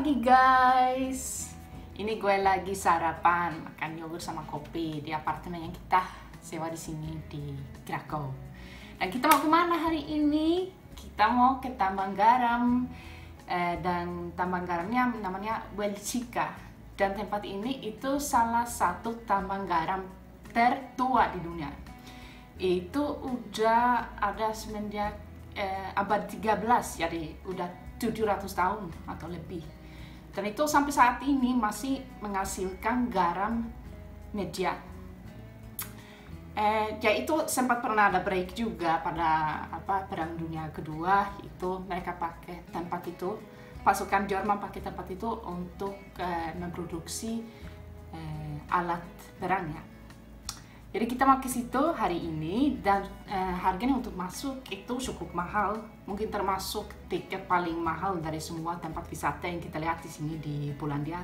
pagi guys. Ini gue lagi sarapan, makan yogurt sama kopi di apartemen yang kita sewa di sini di Krakow. Dan kita mau kemana hari ini? Kita mau ke tambang garam dan tambang garamnya namanya Welcika. Dan tempat ini itu salah satu tambang garam tertua di dunia. Itu udah ada semenjak abad 13, jadi udah 700 tahun atau lebih. Dan itu sampai saat ini masih menghasilkan garam media. Ya itu sempat pernah ada break juga pada Perang Dunia Kedua. Itu mereka pakai tempat itu, pasukan Jerman pakai tempat itu untuk memproduksi alat perangnya. Jadi kita mau ke situ hari ini dan harganya untuk masuk itu cukup mahal. Mungkin termasuk tiket paling mahal dari semua tempat wisata yang kita lihat di sini di Polandia.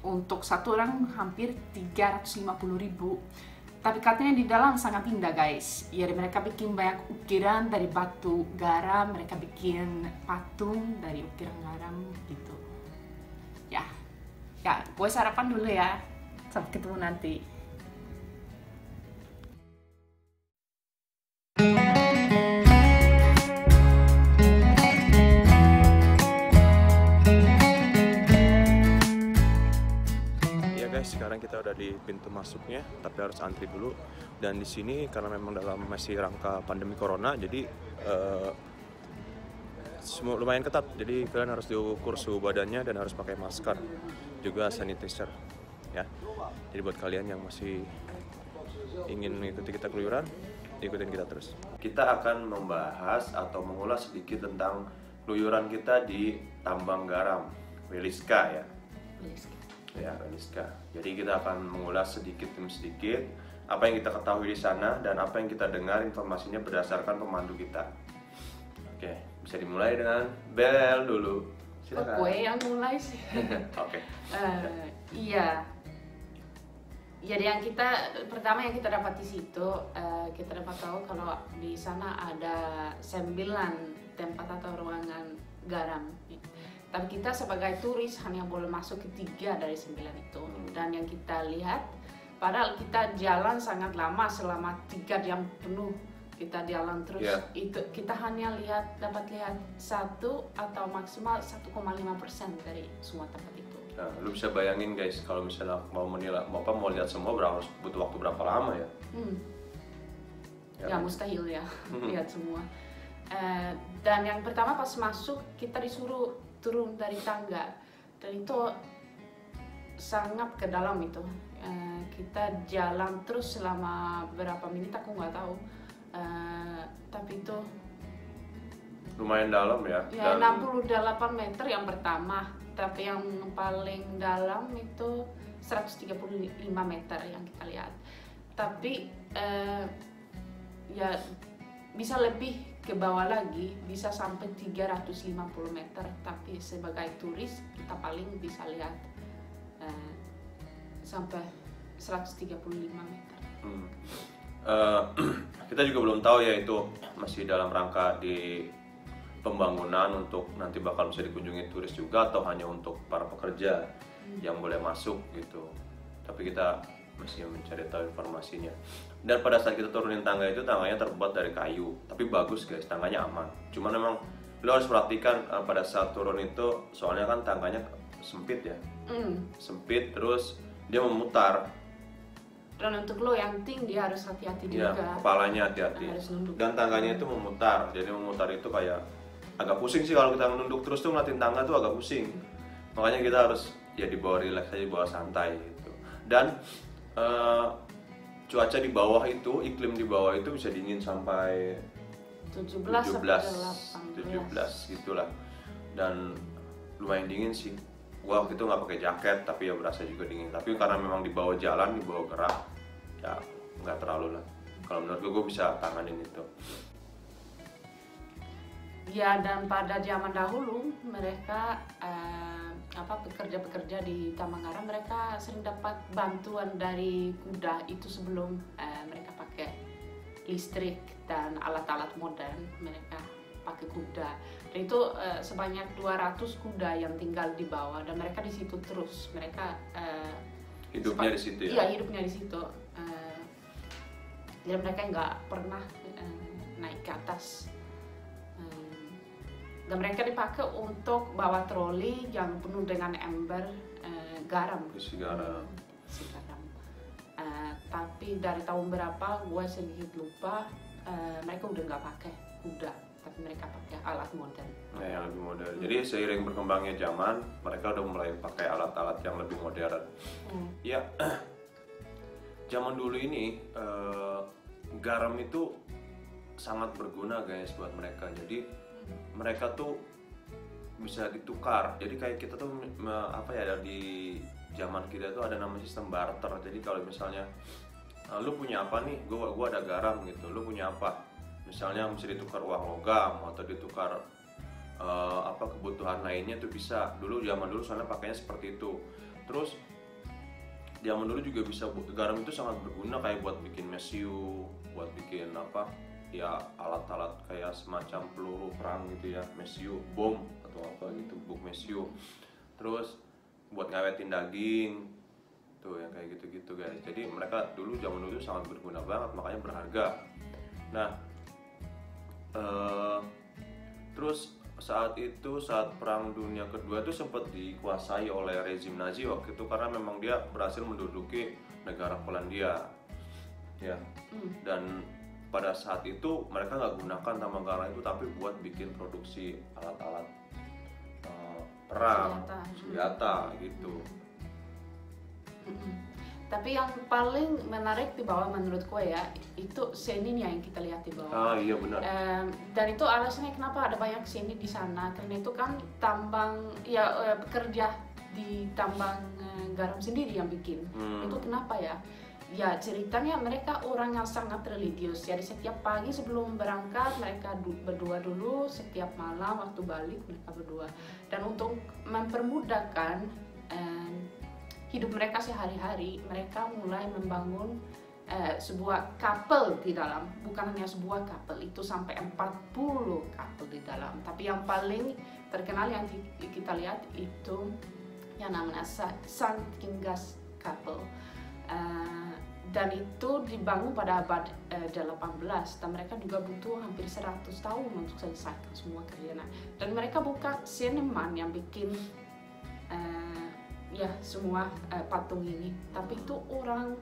Untuk satu orang hampir 350.000. Tapi katanya di dalam sangat indah guys. Jadi mereka bikin banyak ukiran dari batu garam, mereka bikin patung dari ukiran garam gitu. Ya, gue sarapan dulu ya. Sampai ketemu nanti. Sekarang kita udah di pintu masuknya, tapi harus antri dulu. Dan di sini karena memang dalam masih rangka pandemi corona, jadi lumayan ketat. Jadi kalian harus diukur suhu badannya dan harus pakai masker, juga sanitizer, ya. Jadi buat kalian yang masih ingin mengikuti kita keluyuran, ikutin kita terus. Kita akan membahas atau mengulas sedikit tentang keluyuran kita di tambang garam Welcika ya. Ya, Welcika. Jadi kita akan mengulas sedikit demi sedikit apa yang kita ketahui di sana dan apa yang kita dengar informasinya berdasarkan pemandu kita. Oke, bisa dimulai dengan Bel dulu. Silakan. Gue yang mulai sih. Oke. Iya. Jadi yang pertama yang kita dapat di situ, kita dapat tahu kalau di sana ada 9 tempat atau ruangan garam. Tapi kita sebagai turis hanya boleh masuk ke 3 dari 9 itu. Dan yang kita lihat, padahal kita jalan sangat lama selama 3 jam penuh. Kita jalan terus, itu kita hanya dapat lihat 1 atau maksimal 1,5% dari semua tempat itu. Nah, lu bisa bayangin guys, kalau misalnya mau lihat semua butuh waktu berapa lama ya? Ya mustahil ya lihat semua. Dan yang pertama pas masuk kita disuruh turun dari tangga dan itu sangat ke dalam itu. Kita jalan terus selama berapa menit aku nggak tahu, tapi itu lumayan dalam ya. Ya, 68 meter yang pertama, tapi yang paling dalam itu 135 meter yang kita lihat. Tapi ya bisa lebih ke bawah lagi, bisa sampai 350 meter. Tapi sebagai turis kita paling bisa lihat sampai 135 meter. Kita juga belum tahu ya, itu masih dalam rangka di pembangunan untuk nanti bakal bisa dikunjungi turis juga atau hanya untuk para pekerja yang boleh masuk gitu. Tapi kita masih mencari tahu informasinya. Dan pada saat kita turunin tangga itu, tangganya terbuat dari kayu, tapi bagus guys, tangganya aman. Cuman memang lo harus perhatikan pada saat turun itu, soalnya kan tangganya sempit ya, sempit, terus dia memutar. Dan untuk lo yang tinggi harus hati-hati juga. Ya, kepalanya hati-hati. Dan tangganya itu memutar, jadi memutar itu kayak agak pusing sih kalau kita nunduk terus tuh ngeliatin tangga tuh agak pusing. Makanya kita harus ya dibawa relax aja, dibawa santai gitu. Dan cuaca di bawah itu, iklim di bawah itu bisa dingin sampai 17 gitulah. Dan lumayan dingin sih. Gua waktu itu nggak pakai jaket, tapi ya berasa juga dingin. Tapi karena memang di bawah jalan, di bawah gerak, ya nggak terlalu lah. Kalau menurut gue bisa tanganin itu. Ya, dan pada zaman dahulu mereka pekerja-pekerja di tambang garam, mereka sering dapat bantuan dari kuda itu sebelum mereka pakai listrik dan alat-alat modern. Mereka pakai kuda. Dan itu sebanyak 200 kuda yang tinggal di bawah dan mereka di situ terus. Mereka hidupnya di situ ya? Iya, hidupnya di situ. Dan mereka nggak pernah naik ke atas. Dan mereka dipakai untuk bawa troli yang penuh dengan ember garam. Isi garam. Tapi dari tahun berapa gue sedikit lupa, mereka udah nggak pakai kuda, tapi mereka pakai alat modern. Nah, yang lebih modern. Jadi seiring berkembangnya zaman, mereka udah mulai pakai alat-alat yang lebih modern. Ya, zaman dulu ini garam itu sangat berguna guys buat mereka. Jadi mereka tuh bisa ditukar. Jadi kayak kita tuh di zaman kita tuh ada namanya sistem barter. Jadi kalau misalnya lu punya apa nih, gua ada garam gitu, lu punya apa, misalnya mesti ditukar uang logam atau ditukar kebutuhan lainnya tuh bisa. Zaman dulu soalnya pakainya seperti itu. Terus zaman dulu juga bisa, garam itu sangat berguna kayak buat bikin mesiu, buat bikin alat-alat kayak semacam peluru perang gitu ya, mesiu, bom atau apa gitu, bom mesiu. Terus buat ngawetin daging tuh yang kayak gitu-gitu guys. Jadi mereka zaman dulu sangat berguna banget, makanya berharga. Nah terus saat Perang Dunia Kedua itu sempat dikuasai oleh rezim Nazi waktu itu, karena memang dia berhasil menduduki negara Polandia ya. Dan pada saat itu mereka nggak gunakan tambang garam itu, tapi buat bikin produksi alat-alat perang, senjata gitu. Tapi yang paling menarik di bawah menurut gue ya, itu seninya yang kita lihat di bawah. Iya benar. Dan itu alasannya kenapa ada banyak seni di sana, karena itu kan tambang pekerja di tambang garam sendiri yang bikin. Itu kenapa ya? Ya ceritanya mereka orang yang sangat religius. Jadi setiap pagi sebelum berangkat mereka berdua dulu, setiap malam waktu balik mereka berdua. Dan untuk mempermudahkan hidup mereka sehari-hari, mereka mulai membangun sebuah kapel di dalam. Bukan hanya sebuah kapel, itu sampai 40 kapel di dalam. Tapi yang paling terkenal yang kita lihat itu yang namanya St. Kingas Kapel. Dan itu dibangun pada abad 18 dan mereka juga butuh hampir 100 tahun untuk selesaikan semua kerjanya. Dan mereka bukan seniman yang bikin semua patung ini, tapi itu orang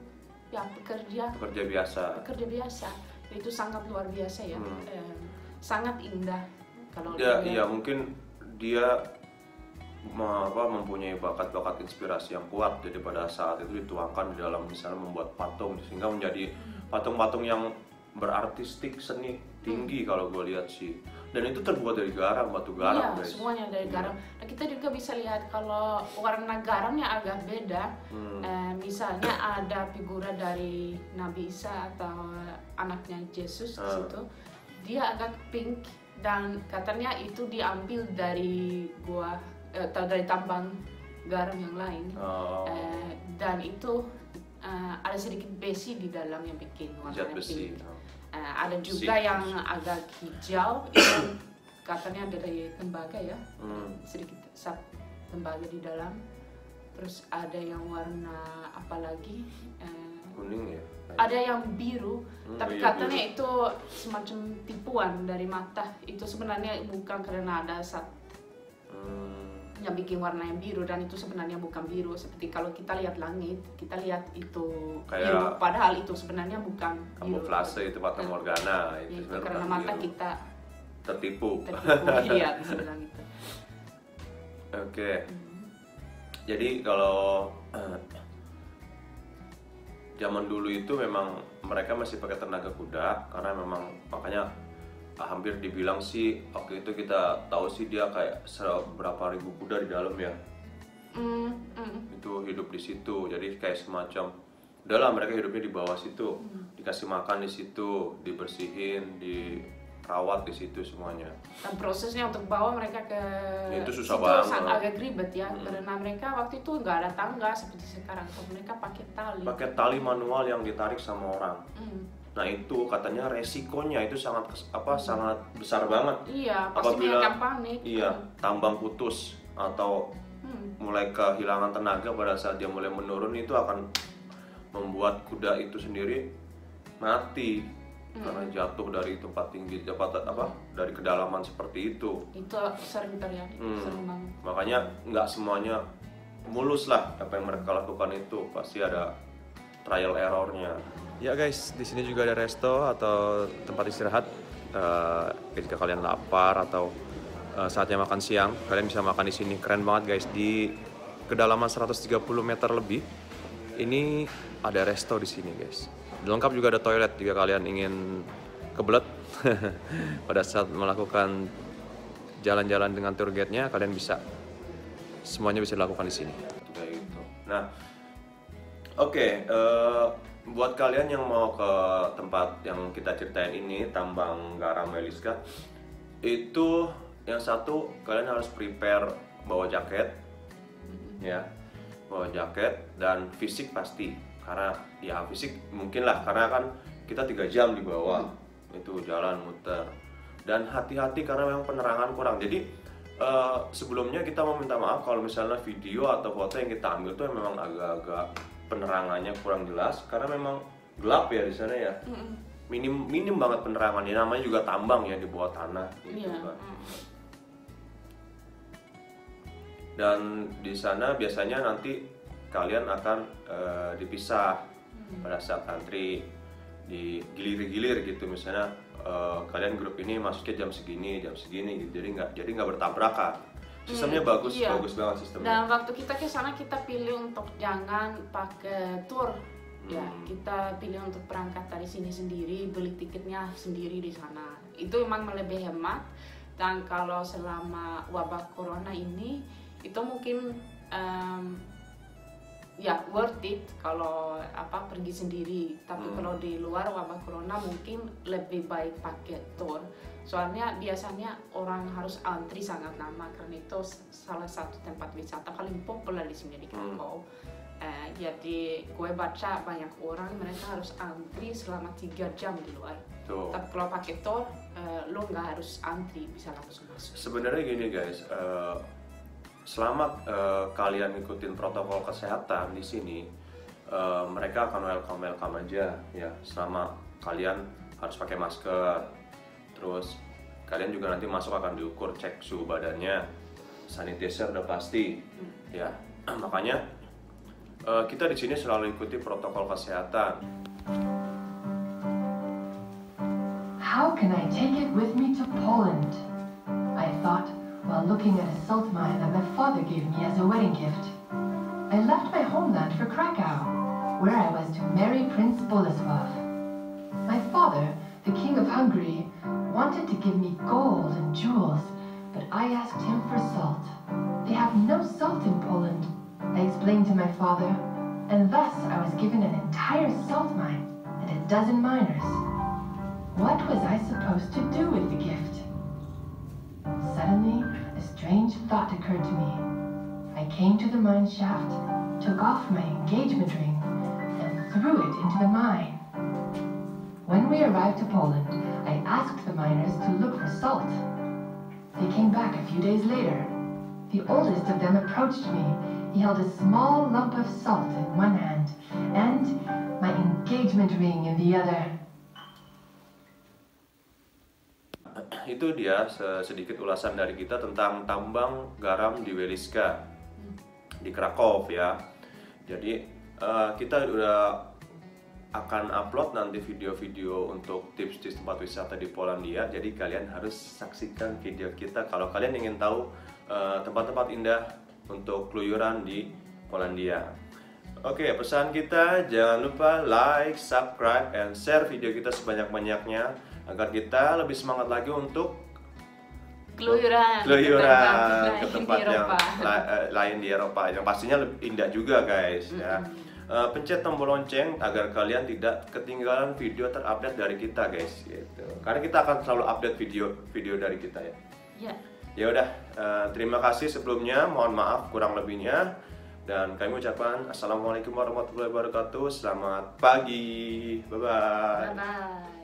pekerja biasa. Itu sangat luar biasa ya. Sangat indah kalau mungkin dia mempunyai bakat-bakat inspirasi yang kuat, jadi pada saat itu dituangkan di dalam misalnya membuat patung, sehingga menjadi patung-patung yang berartistik seni tinggi kalau gue lihat sih. Dan itu terbuat dari garam, batu garam guys. Semuanya dari garam. Nah, kita juga bisa lihat kalau warna garamnya agak beda. Misalnya ada figura dari Nabi Isa atau anaknya Yesus di situ. Dia agak pink dan katanya itu diambil dari atau dari tambang garam yang lain. Dan itu ada sedikit besi di dalam yang bikin warna pink. Ada juga yang agak hijau, itu katanya dari tembaga ya, sedikit sap tembaga di dalam. Terus ada yang warna apa lagi? Kuning ya? Ada yang biru, tapi katanya biru. Itu semacam tipuan dari mata. Itu sebenarnya bukan karena ada zat yang bikin warna yang biru, dan itu sebenarnya bukan biru. Seperti kalau kita lihat langit, kita lihat itu kayak biru, padahal itu sebenarnya bukan biru. Kamuflase itu fata morgana. Itu karena mata biru. Kita tertipu. Iya, bisa bilang itu. Oke. Jadi kalau zaman dulu itu memang mereka masih pakai tenaga kuda, karena memang makanya hampir dibilang sih waktu itu kita tahu sih dia kayak berapa ribu kuda di dalam ya. Itu hidup di situ, jadi kayak semacam udahlah mereka hidupnya di bawah situ, dikasih makan di situ, dibersihin, dirawat di situ semuanya. Dan prosesnya untuk bawa mereka ke itu susah banget, agak ribet ya, karena mereka waktu itu nggak ada tangga seperti sekarang. Mereka pakai tali. Pakai tali manual yang ditarik sama orang. Nah itu katanya resikonya itu sangat sangat besar banget. Iya, pasti Apabila akan panik. iya tambang putus atau mulai kehilangan tenaga pada saat dia mulai menurun, itu akan membuat kuda itu sendiri mati karena jatuh dari tempat tinggi, dari kedalaman seperti itu. Itu sering terjadi, sering banget. Makanya nggak semuanya mulus lah apa yang mereka lakukan, itu pasti ada trial errornya. Ya guys, di sini juga ada resto atau tempat istirahat. Ketika kalian lapar atau saatnya makan siang, kalian bisa makan di sini. Keren banget guys, di kedalaman 130 meter lebih. Ini ada resto di sini guys. Lengkap juga ada toilet jika kalian ingin kebelet pada saat melakukan jalan-jalan dengan tour guide-nya, kalian bisa semuanya bisa dilakukan di sini. Kayak gitu. Nah, oke, buat kalian yang mau ke tempat yang kita ceritain ini, tambang garam Weliska, itu yang satu kalian harus prepare bawa jaket, ya, bawa jaket dan fisik pasti, karena ya fisik mungkin lah karena kan kita 3 jam di bawah itu jalan muter, dan hati-hati karena memang penerangan kurang. Jadi sebelumnya kita mau minta maaf kalau misalnya video atau foto yang kita ambil tuh memang agak-agak penerangannya kurang jelas karena memang gelap ya di sana ya. Minim banget penerangannya, namanya juga tambang ya di bawah tanah gitu kan. Dan di sana biasanya nanti kalian akan dipisah pada saat antri di gilir-gilir gitu, misalnya kalian grup ini masuknya jam segini gitu, jadi nggak bertabrakan. Sistemnya bagus banget sistemnya. Dan waktu kita ke sana kita pilih untuk jangan pakai tour. Ya, kita pilih untuk berangkat dari sini sendiri, beli tiketnya sendiri di sana. Itu memang lebih hemat. Dan kalau selama wabah corona ini, itu mungkin ya worth it kalau pergi sendiri. Tapi kalau di luar wabah corona mungkin lebih baik pakai tour. Soalnya biasanya orang harus antri sangat lama karena itu salah satu tempat wisata paling populer di sini di Krakow. Jadi gue baca banyak orang mereka harus antri selama 3 jam di luar. Tapi kalau pakai tour, lo nggak harus antri, bisa langsung masuk. Sebenarnya gini guys, selama kalian ikutin protokol kesehatan di sini, mereka akan welcome aja ya. Selama kalian harus pakai masker, terus kalian juga nanti masuk akan diukur, cek suhu badannya, sanitizer udah pasti, ya. Makanya kita di sini selalu ikuti protokol kesehatan. How can I take it with me to Poland? I thought while looking at a salt mine that my father gave me as a wedding gift. I left my homeland for Krakow, where I was to marry Prince Bolesław. My father, the King of Hungary, wanted to give me gold and jewels, but I asked him for salt. They have no salt in Poland, I explained to my father, and thus I was given an entire salt mine and a dozen miners. What was I supposed to do with the gift? Suddenly, a strange thought occurred to me. I came to the mine shaft, took off my engagement ring, and threw it into the mine. When we arrived to Poland, I asked the miners to look for salt. They came back a few days later. The oldest of them approached me. He held a small lump of salt in one hand and my engagement ring in the other. Itu dia sedikit ulasan dari kita tentang tambang garam di Weliska di Krakow ya. Jadi kita udah akan upload nanti video-video untuk tips-tips tempat wisata di Polandia. Jadi kalian harus saksikan video kita kalau kalian ingin tahu tempat-tempat indah untuk keluyuran di Polandia. Oke, pesan kita jangan lupa like, subscribe, and share video kita sebanyak-banyaknya agar kita lebih semangat lagi untuk keluyuran ke tempat yang lain di Eropa yang pastinya lebih indah juga guys ya. Pencet tombol lonceng agar kalian tidak ketinggalan video terupdate dari kita guys gitu. Karena kita akan selalu update video dari kita ya. Ya udah, terima kasih sebelumnya, mohon maaf kurang lebihnya, Dan kami ucapkan Assalamualaikum warahmatullahi wabarakatuh. Selamat pagi. Bye-bye. Bye-bye.